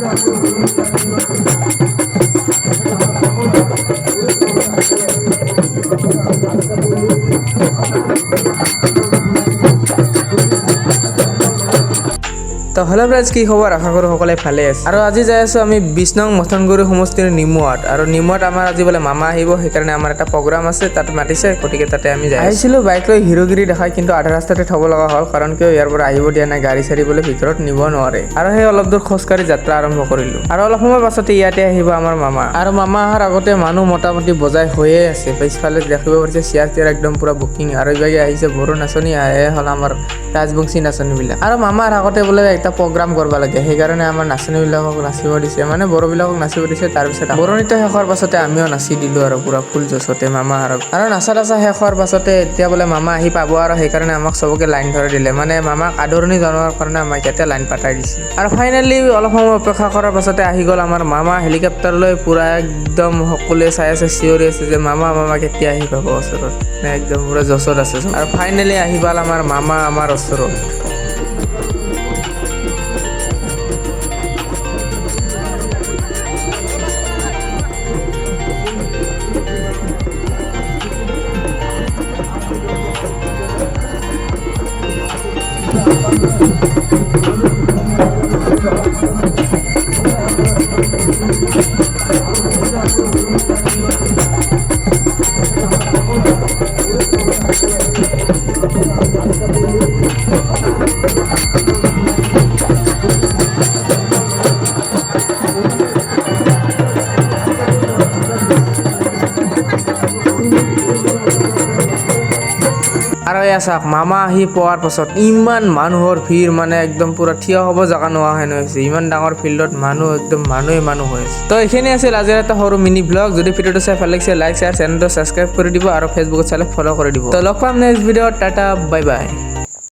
তো hello friends, কি খবৰ? আশা কৰো সকলে ভালে আছে। আৰু আজি যাই আছো আমি 20 নং মথনগুৰি সমষ্টিৰ নিমুৱাত। আৰু নিমুৱাত আমাৰ আজি বোলে মামা আহিব, সেইকাৰণে আমাৰ এটা প্ৰগ্ৰাম আছে, তাত মাতিছে, গতিকে তাতে আমি যাই আহিছিলো বাইক লৈ হিৰোগিৰি দেখাই, কিন্তু আধা ৰাস্তাতে থব লগা হ'ল, কাৰণ কিয় ইয়াৰ পৰা আহিব দিয়া নাই, গাড়ী চাৰি বোলে ভিতৰত নিব নোৱাৰে। আৰু সেই অলপ দূৰ খোজকাঢ়ি যাত্ৰা আৰম্ভ কৰিলো। আৰু অলপ সময় পাছতে ইয়াতে আহিব আমাৰ মামা। আৰু মামা অহাৰ আগতে মানুহ মোটামুটি বজাই হৈয়ে আছে। পিছফালে দেখিব পাৰিছে চেয়াৰ টেয়াৰ একদম পুৰা বুকিং। আৰু এইভাগে আহিছে বড়ো নাচনী, আহে হ'ল আমাৰ ৰাজবংশী নাচনীবিলাক। আৰু মামাৰ আগতে বোলে এটা প্ৰগ্ৰাম কৰিব লাগে, সেইকাৰণে আমাৰ নাচনীবিলাকক নাচিব দিছে, মানে বড়োবিলাকক নাচিব দিছে। তাৰপিছত বড়ো নৃত্য শেষ হোৱাৰ পাছতে আমিও নাচি দিলোঁ আৰু পুৰা ফুল জচতে মামা আৰু নাচা শেষ হোৱাৰ পাছতে এতিয়া বোলে মামা আহি পাব, আৰু সেইকাৰণে আমাক চবকে লাইন ধৰি দিলে, মানে মামাক আদৰণি জনোৱাৰ কাৰণে আমাক ইয়াতে লাইন পাতাই দিছে। আৰু ফাইনেলি অলপ সময় অপেক্ষা কৰাৰ পাছতে আহি গ'ল আমাৰ মামা হেলিকপ্টাৰ লৈ। পুৰা একদম সকলোৱে চাই আছে, চিঞৰি আছে যে মামা কেতিয়া আহি পাব ওচৰত, একদম পুৰা জচত আছে। আৰু ফাইনেলি আহি পাল আমাৰ মামা আমাৰ ওচৰত। আৰু এয়া চাওক, মামা আহি পোৱাৰ পাছত ইমান মানুহৰ ভিৰ, মানে একদম পুৰা থিয় হ'ব জেগা নোহোৱা হেন হৈছে। ইমান ডাঙৰ ফিল্ডত মানুহ, একদম মানুহ হৈ আছে। তো এইখিনি আছিল আজিৰ এটা সৰু মিনি ব্লগ। যদি ভিডিঅ'টো চাই ভাল লাগিছে, লাইক শ্বেয়াৰ, চেনেলটো ছাবস্ক্ৰাইব কৰি দিব, আৰু ফেচবুকত চালে ফ'ল' কৰি দিব। তো লগ পাম নেক্সট ভিডিঅ'ত। Tata, bye bye.